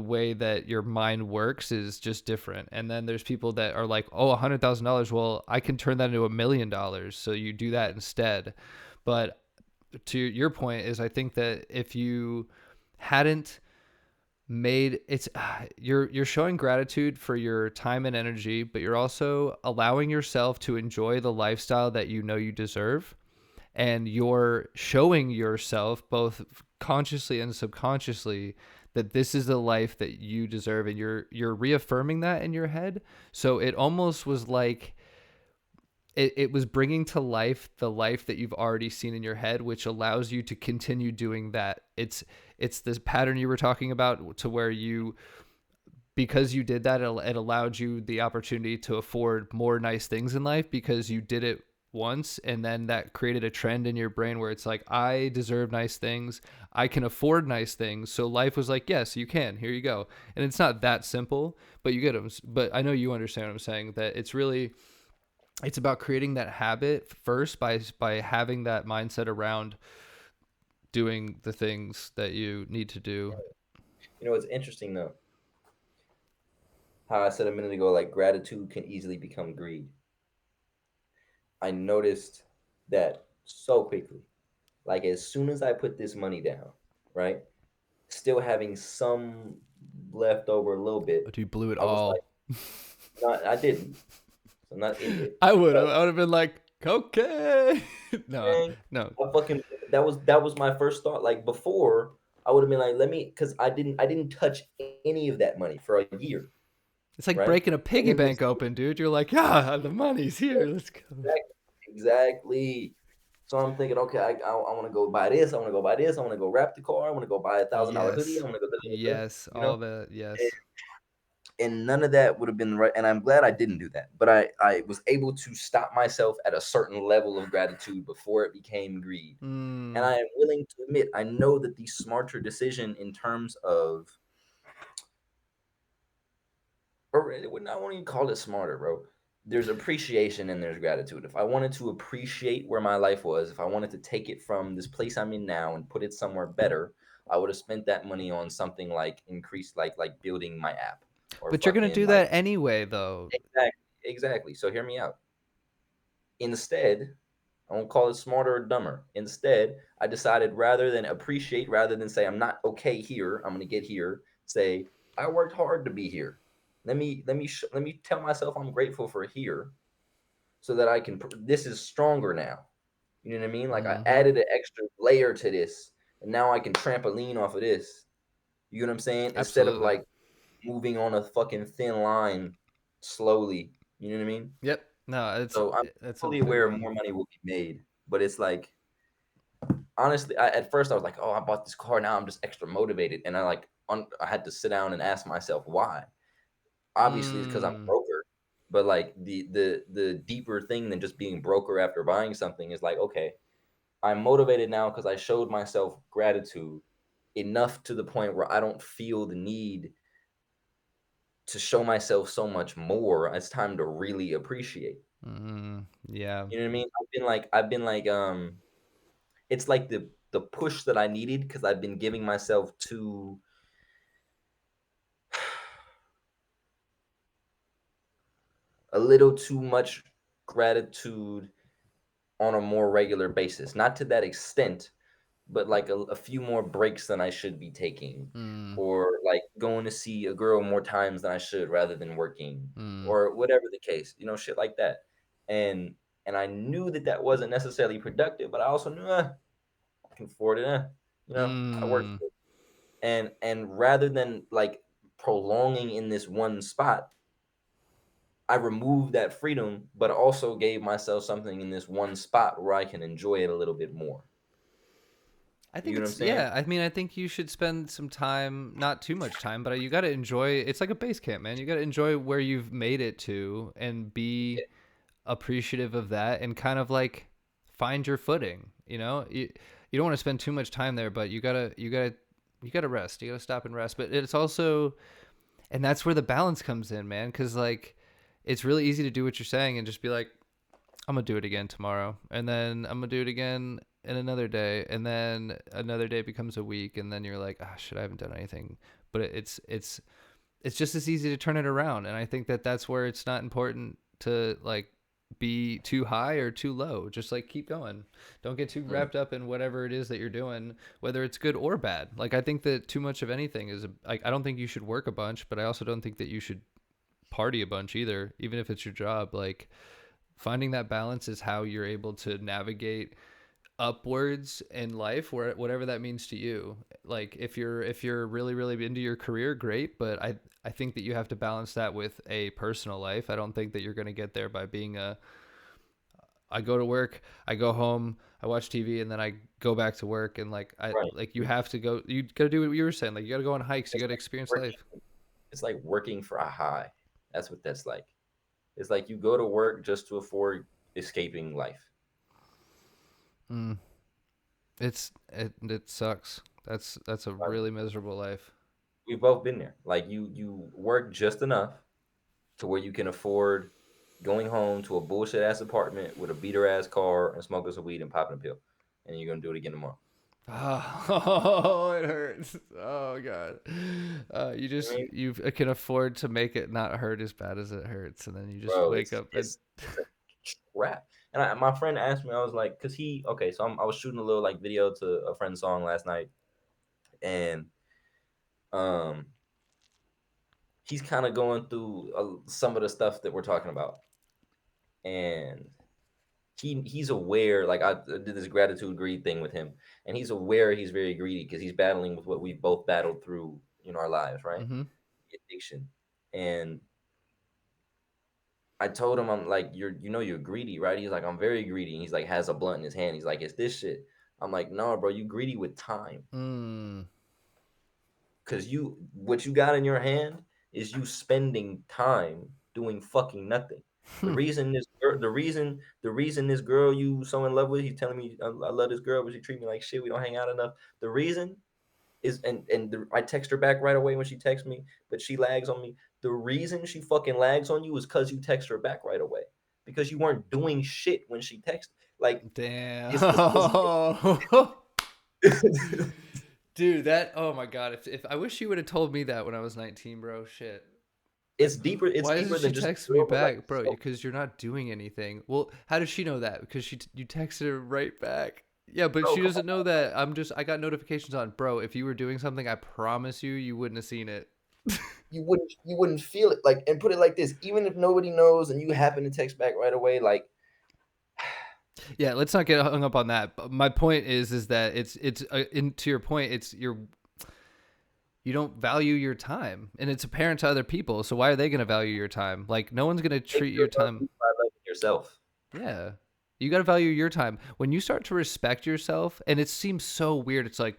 way that your mind works is just different. And then there's people that are like, oh, $100,000, well, I can turn that into $1 million, so you do that instead. But to your point is, I think that if you hadn't made it's you're showing gratitude for your time and energy, but you're also allowing yourself to enjoy the lifestyle that you know you deserve, and you're showing yourself both consciously and subconsciously that this is the life that you deserve, and you're reaffirming that in your head. So it almost was like it was bringing to life the life that you've already seen in your head, which allows you to continue doing that. It's this pattern you were talking about, to where you, because you did that, it allowed you the opportunity to afford more nice things in life because you did it once, and then that created a trend in your brain where it's like, I deserve nice things, I can afford nice things. So life was like, yes, you can, here you go. And it's not that simple, but you get them. But I know you understand what I'm saying, that it's about creating that habit first by having that mindset around doing the things that you need to do. It's interesting though how I said a minute ago, like gratitude can easily become greed. I noticed that so quickly. Like as soon as I put this money down, right, still having some left over a little bit, But you blew it I was like, all. no, I didn't. So I'm not an idiot. I would But have. I would have been like, okay. No, dang, no. I fucking that was my first thought. Like before, I would have been like, let me, because I didn't touch any of that money for a year, It's like right? breaking a And piggy then this bank open, dude. You're like, yeah, the money's here. Let's go. exactly, exactly. So I'm thinking, okay, I want to go buy this. I want to go buy this. I want to go wrap the car. I want to go buy $1,000 hoodie. I Yes. want to go, Yes. you know, All that. and, Yes. and none of that would have been right. And I'm glad I didn't do that. But I was able to stop myself at a certain level of gratitude before it became greed. And Mm. I am willing to admit, I know that the smarter decision in terms of, or I wouldn't even call it smarter, bro. There's appreciation and there's gratitude. If I wanted to appreciate where my life was, if I wanted to take it from this place I'm in now and put it somewhere better, I would have spent that money on something like increased, like building my app or But you're gonna fucking do like that anyway, though. exactly. So hear me out. Instead, I won't call it smarter or dumber. Instead, I decided rather than appreciate, rather than say I'm not okay here, I'm gonna get here. Say I worked hard to be here. Let me tell myself I'm grateful for here, so that I can. This is stronger now. You know what I mean? Like I Mm-hmm. added an extra layer to this, and now I can trampoline off of this. You know what I'm saying? Instead of Absolutely. like moving on a fucking thin line slowly. You know what I mean? Yep. No, So I'm it's a fully big aware one. more money will be made, but it's like honestly, at first I was like, "Oh, I bought this car. Now I'm just extra motivated," and I had to sit down and ask myself why. Obviously, it's because I'm Mm. broker, but like the deeper thing than just being broker after buying something is like, okay, I'm motivated now because I showed myself gratitude enough to the point where I don't feel the need to show myself so much more. It's time to really appreciate. Mm. Yeah. You know what I mean? I've been like it's like the push that I needed because I've been giving myself too a little too much gratitude on a more regular basis. Not to that extent, but like a few more breaks than I should be taking, Mm. or like going to see a girl more times than I should rather than working, Mm. or whatever the case, shit like that. And I knew that that wasn't necessarily productive, but I also knew I can afford it. I work Mm. for it. And rather than like prolonging in this one spot, I removed that freedom, but also gave myself something in this one spot where I can enjoy it a little bit more. I You think know what I'm it's saying? yeah. I mean, I think you should spend some time, not too much time, but you got to enjoy. It's like a base camp, man. You got to enjoy where you've made it to, and be appreciative of that, and kind of like find your footing. You don't want to spend too much time there, but you gotta rest. You gotta stop and rest. But it's also, and that's where the balance comes in, man. Because like, it's really easy to do what you're saying and just be like, I'm gonna do it again tomorrow, and then I'm gonna do it again in another day, and then another day becomes a week, and then you're like, ah, shit, I haven't done anything. But it's just as easy to turn it around, and I think that that's where it's not important to like be too high or too low. Just like keep going. Don't get too Mm, wrapped up in whatever it is that you're doing, whether it's good or bad. Like I think that too much of anything is like I don't think you should work a bunch, but I also don't think that you should party a bunch either, even if it's your job. Like finding that balance is how you're able to navigate upwards in life, where whatever that means to you. Like if you're really really into your career, great, but I think that you have to balance that with a personal life. I don't think that you're going to get there by being a I go to work, I go home, I watch TV, and then I go back to work. And like I right. like you have to go, you got to do what you were saying. Like you got to go on hikes, you It's got to like experience working. life. It's like working for a high. That's what that's like. It's like you go to work just to afford escaping life. Mm. It sucks. That's a Like, really miserable life. we've both been there. Like you work just enough to where you can afford going home to a bullshit ass apartment with a beater ass car and smoking some weed and popping a pill, and you're gonna do it again tomorrow. Oh, it hurts. Oh god. You You know what just I mean, you can afford to make it not hurt as bad as it hurts, and then you just bro? wake It's up and it's it's a trap. And my friend asked me, I was like, cause he okay, so I was shooting a little like video to a friend's song last night, and um he's kind of going through some of the stuff that we're talking about, and he's aware. Like I did this gratitude greed thing with him, and he's aware he's very greedy because he's battling with what we've both battled through, our lives, right? mm-hmm. Addiction, and I told him, I'm like, you're greedy, right? He's like, I'm very greedy. And he's like, has a blunt in his hand. He's like, it's this shit. I'm like, no, bro, you greedy with time. Mm. Cause what you got in your hand is you spending time doing fucking nothing. The reason this girl you so in love with, he's telling me I love this girl, but she treat me like shit. We don't hang out enough. The reason is, I text her back right away when she texts me, but she lags on me. The reason she fucking lags on you is because you text her back right away, because you weren't doing shit when she texted. Like Damn. it's Dude, that oh my god, if I wish you would have told me that when I was 19, bro. Shit. Like, it's deeper. It's why doesn't deeper she than just text a me girl, but like back, bro? so Because you're not doing anything. Well, how does she know that? Because you texted her right back. Yeah, but bro, she come doesn't on. know that I got notifications on, bro. If you were doing something, I promise you wouldn't have seen it. You wouldn't feel it, like, and put it like this, even if nobody knows and you happen to text back right away, like Yeah, let's not get hung up on that. But my point is that to your point, it's you don't value your time, and it's apparent to other people. So why are they going to value your time? Like no one's going to make treat sure your love time. you by loving yourself. Yeah. You got to value your time. When you start to respect yourself, and it seems so weird, it's like,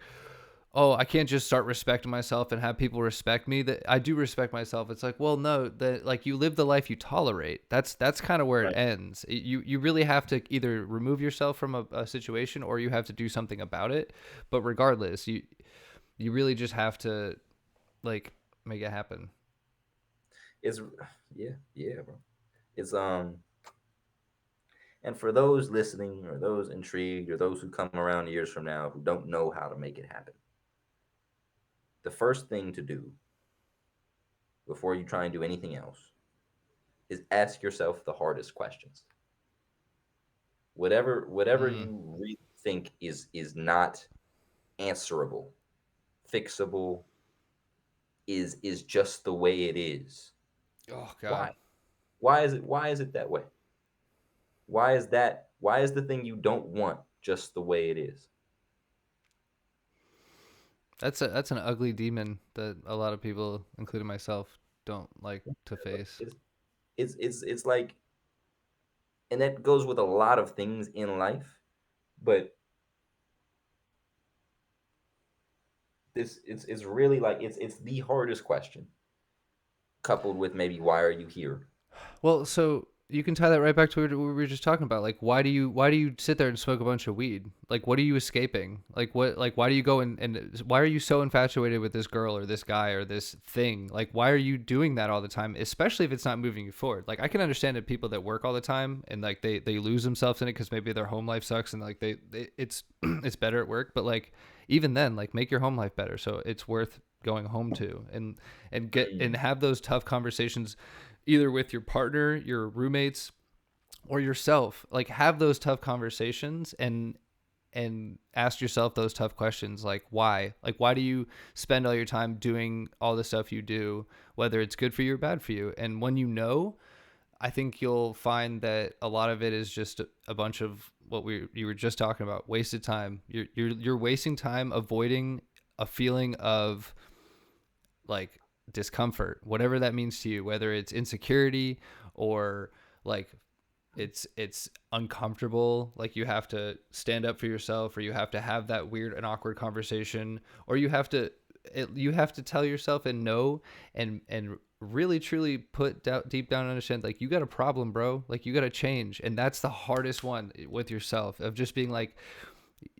oh, I can't just start respecting myself and have people respect me. That I do respect myself. It's like, well, no, that like you live the life you tolerate. That's kind of where it Right. ends. You really have to either remove yourself from a situation or you have to do something about it. But regardless, you really just have to like make it happen. It's yeah, bro. It's and for those listening or those intrigued or those who come around years from now who don't know how to make it happen, the first thing to do before you try and do anything else is ask yourself the hardest questions. Whatever Mm. you really think is not answerable, fixable, is just the way it is. Oh God. Why? Why is it that way? Why is the thing you don't want just the way it is? That's an ugly demon that a lot of people, including myself, don't like to face. It's it's like, and that goes with a lot of things in life, but this it's really like it's the hardest question, coupled with maybe why are you here? Well, so you can tie that right back to what we were just talking about. Like, why do you sit there and smoke a bunch of weed? Like, what are you escaping? Like why do you go and why are you so infatuated with this girl or this guy or this thing? Like, why are you doing that all the time? Especially if it's not moving you forward. Like, I can understand that people that work all the time and like they lose themselves in it because maybe their home life sucks and like they it's it's better at work. But like even then, like make your home life better so it's worth going home to and get and Mm, have those tough conversations either with your partner, your roommates, or yourself. Like have those tough conversations and ask yourself those tough questions like why? Like why do you spend all your time doing all the stuff you do, whether it's good for you or bad for you? And when you know, I think you'll find that a lot of it is just a bunch of what we you were just talking about, wasted time. You're wasting time avoiding a feeling of like discomfort, whatever that means to you, whether it's insecurity or like it's uncomfortable, like you have to stand up for yourself or you have to have that weird and awkward conversation or you have to tell yourself and know and really truly put down, deep down understand like you got a problem, bro, like you got to change. And that's the hardest one with yourself of just being like,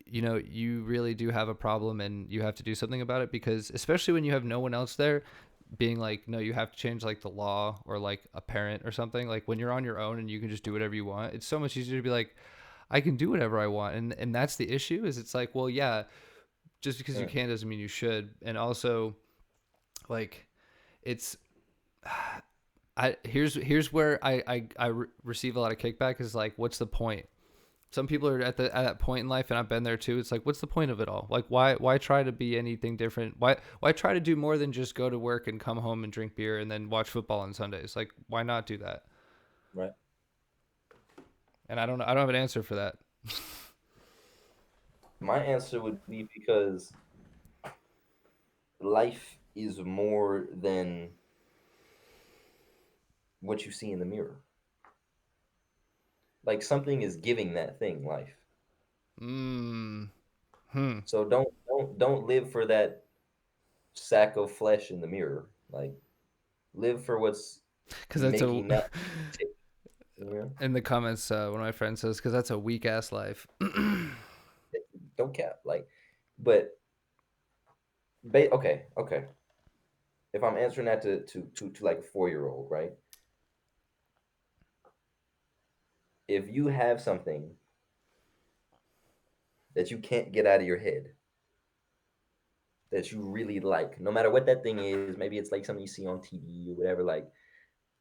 you know, you really do have a problem and you have to do something about it because especially when you have no one else there being like, no, you have to change like the law or like a parent or something. Like when you're on your own and you can just do whatever you want, it's so much easier to be like, I can do whatever I want. And that's the issue is it's like, well, yeah, just because you mm. can doesn't mean you should. And also like it's, here's where receive a lot of kickback is like, what's the point? Some people are at that point in life and I've been there too. It's like what's the point of it all? Like why try to be anything different? Why try to do more than just go to work and come home and drink beer and then watch football on Sundays? Like why not do that? Right. And I don't have an answer for that. My answer would be because life is more than what you see in the mirror. Like something is giving that thing life. Mm. Hmm. So don't live for that sack of flesh in the mirror. Like live for what's Because that's a. making that tick. You know, In the comments, one of my friends says, because that's a weak ass life. don't cap. Like, but okay, okay. If I'm answering that to like a 4 year old, right? If you have something that you can't get out of your head that you really like, no matter what that thing is, maybe it's like something you see on TV or whatever. Like,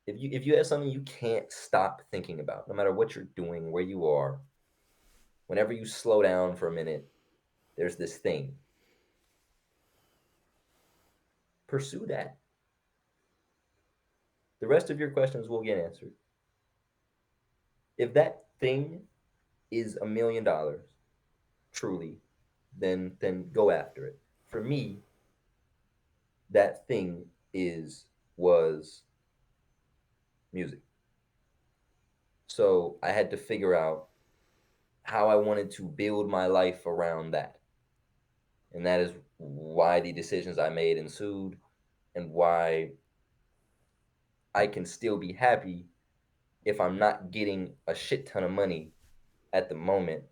if you have something you can't stop thinking about, no matter what you're doing, where you are, whenever you slow down for a minute, there's this thing. Pursue that. The rest of your questions will get answered. If that thing is $1 million, truly, then go after it. For me, that thing is was music. So I had to figure out how I wanted to build my life around that. And that is why the decisions I made ensued and why I can still be happy if I'm not getting a shit ton of money at the moment,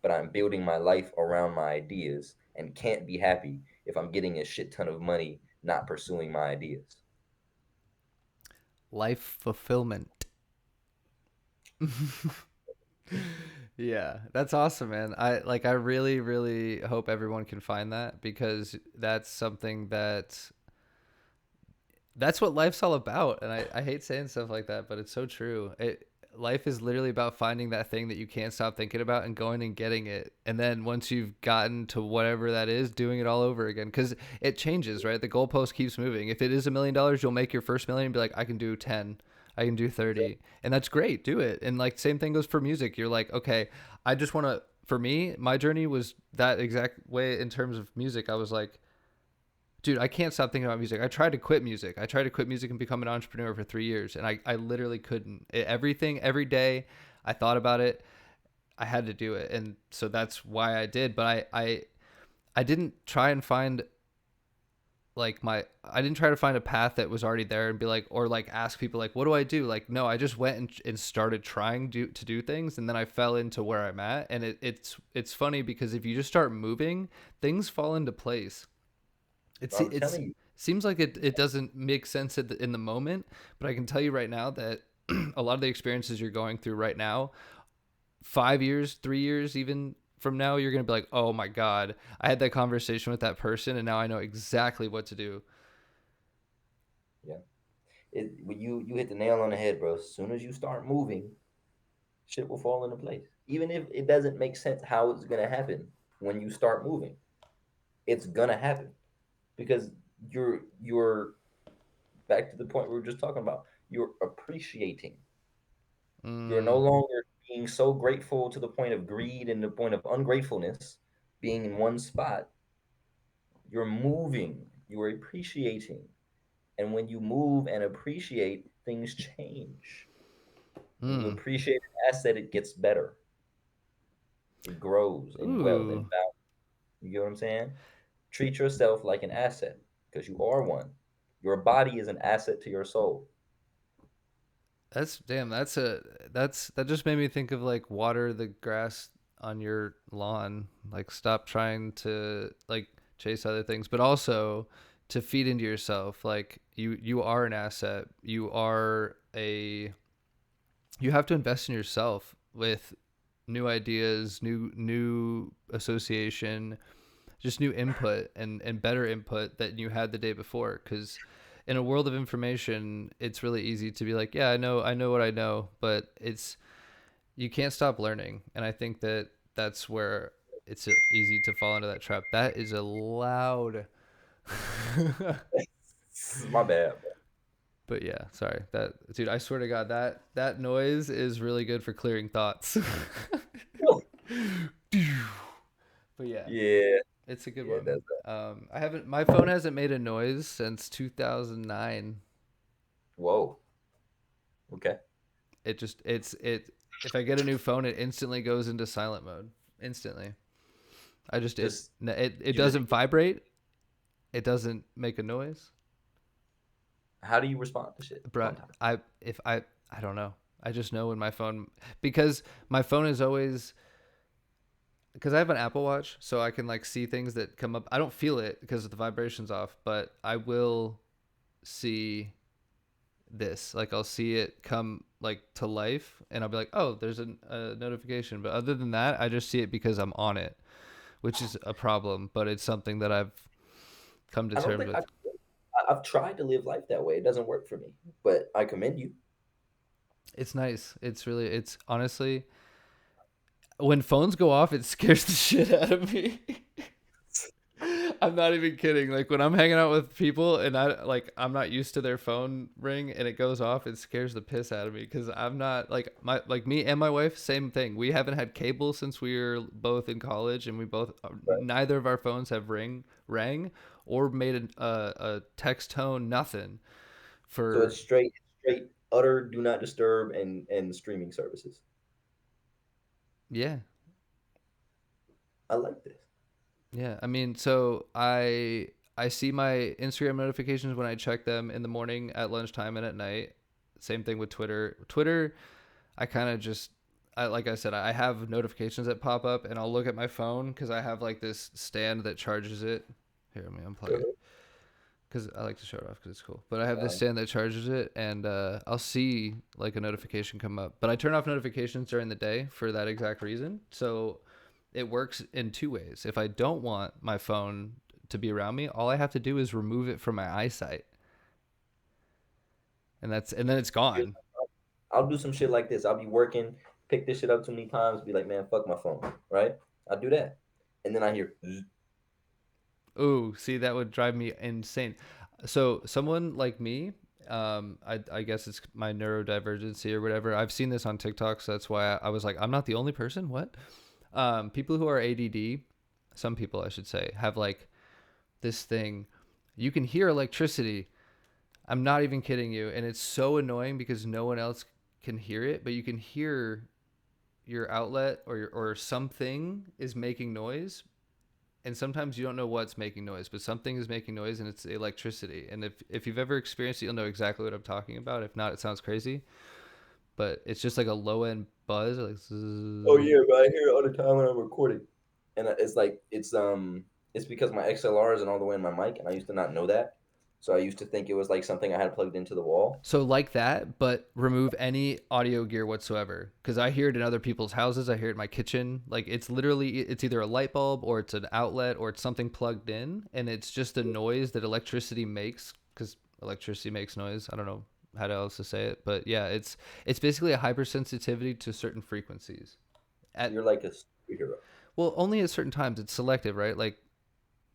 but I'm building my life around my ideas and can't be happy if I'm getting a shit ton of money not pursuing my ideas. Life fulfillment. Yeah, that's awesome, man. I really, really hope everyone can find that, because that's something that's what life's all about. And I hate saying stuff like that, but it's so true. Life is literally about finding that thing that you can't stop thinking about and going and getting it. And then once you've gotten to whatever that is, doing it all over again. Because it changes, right? The goalpost keeps moving. If it is $1 million, you'll make your first million and be like, I can do 10. I can do 30. And that's great. Do it. And like, same thing goes for music. You're like, okay, I just want to, for me, my journey was that exact way in terms of music. I was like, dude, I can't stop thinking about music. I tried to quit music. I tried to quit music and become an entrepreneur for 3 years, and I literally couldn't. Everything, every day, I thought about it. I had to do it, and so that's why I did. But I didn't try and find like I didn't try to find a path that was already there and be like, or like ask people like, what do I do? Like, no, I just went and started trying to do things, and then I fell into where I'm at. And it's funny because if you just start moving, things fall into place. I'm It's telling you, seems like it doesn't make sense in the moment, but I can tell you right now that a lot of the experiences you're going through right now, 5 years, 3 years, even from now, you're gonna be like, oh my god, I had that conversation with that person, and now I know exactly what to do. yeah. You hit the nail on the head, bro. As soon as you start moving, shit will fall into place. Even if it doesn't make sense how it's gonna happen when you start moving, it's gonna happen because you're back to the point we were just talking about. You're appreciating. You're no Mm, longer being so grateful to the point of greed and the point of ungratefulness, being in one spot. You're moving. You are appreciating. And when you move and appreciate, things change. When you mm. appreciate an asset, it gets better. It grows in wealth and Ooh, value. You get what I'm saying? Treat yourself like an asset because you are one. Your body is an asset to your soul. that's damn. That just made me think of like water the grass on your lawn. Like, stop trying to like chase other things, but also to feed into yourself. Like, you are an asset. You have to invest in yourself with new ideas, new association, just new input and better input than you had the day before. Because in a world of information, it's really easy to be like, yeah, I know what I know, but you can't stop learning. And I think that that's where it's easy to fall into that trap. That is a loud. My bad, But yeah, sorry. That dude, I swear to God, that noise is really good for clearing thoughts. bro. But yeah, Yeah, it's a good yeah, one. that's that. I haven't. My phone hasn't made a noise since 2009. Whoa. Okay. It just it's it. if I get a new phone, it instantly goes into silent mode. Instantly. I just Just it you just doesn't vibrate. It doesn't make a noise. how do you respond to shit But sometimes? I don't know. I just know when my phone, because my phone is always, because I have an Apple Watch, so I can like see things that come up. I don't feel it because the vibration's off, but I will see this. Like I'll see it come like to life, and I'll be like, oh, there's a notification. But other than that, I just see it because I'm on it, which is a problem. But it's something that I've come to I don't terms think with. I've tried to live life that way. It doesn't work for me, but I commend you. It's nice. It's really. It's honestly, when phones go off, it scares the shit out of me. I'm not even kidding. Like when I'm hanging out with people and I'm not used to their phone ring and it goes off, it scares the piss out of me because I'm not like me and my wife, same thing. We haven't had cable since we were both in college, and we both Right. neither of our phones have rang or made a text tone, nothing So it's for. straight, utter do not disturb and streaming services. Yeah. I like this. Yeah, I mean, so I see my Instagram notifications when I check them in the morning, at lunchtime, and at night. Same thing with Twitter. Twitter, I kind of just, like I said, I have notifications that pop up, and I'll look at my phone because I have like this stand that charges it. Here, let me unplug it because I like to show it off because it's cool. But I have this Uh, stand that charges it, and I'll see like a notification come up. But I turn off notifications during the day for that exact reason. So it works in two ways. If I don't want my phone to be around me, all I have to do is remove it from my eyesight, and then it's here's- gone. I'll do some shit like this. I'll be working, pick this shit up too many times, be like, man, fuck my phone, right? I'll do that, and then I hear, zzz. Ooh, see, that would drive me insane. So someone like me, I guess it's my neurodivergency or whatever. I've seen this on TikTok, so that's why I was like, I'm not the only person. What? People who are ADD, some people I should say, have like this thing. You can hear electricity. I'm not even kidding you, and it's so annoying because no one else can hear it, but you can hear your outlet or something is making noise, and sometimes you don't know what's making noise, but something is making noise, and it's electricity. And if you've ever experienced it, you'll know exactly what I'm talking about. If not, it sounds crazy, but it's just like a low end buzz, like Oh zzz. yeah, but I hear it all the time when I'm recording, and it's like it's because my XLR isn't all the way in my mic, and I used to not know that, so I used to think it was like something I had plugged into the wall. So like that, but remove any audio gear whatsoever. Because I hear it in other people's houses. I hear it in my kitchen. Like it's literally, it's either a light bulb or it's an outlet or it's something plugged in, and it's just a noise that electricity makes. Because electricity makes noise. I don't know how else to say it, but yeah, it's basically a hypersensitivity to certain frequencies. So At you're like a superhero. Well, only at certain times. It's selective, right? Like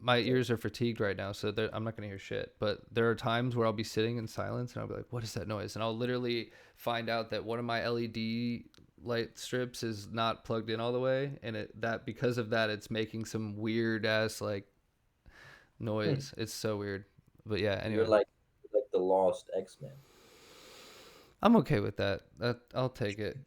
my ears are fatigued right now, so I'm not gonna hear shit. But there are times where I'll be sitting in silence and I'll be like, "What is that noise?" And I'll literally find out that one of my LED light strips is not plugged in all the way, and because of that, it's making some weird ass like Hmm. noise. It's so weird. But yeah, You're anyway, like the lost X-Men. I'm okay with that. I'll take it.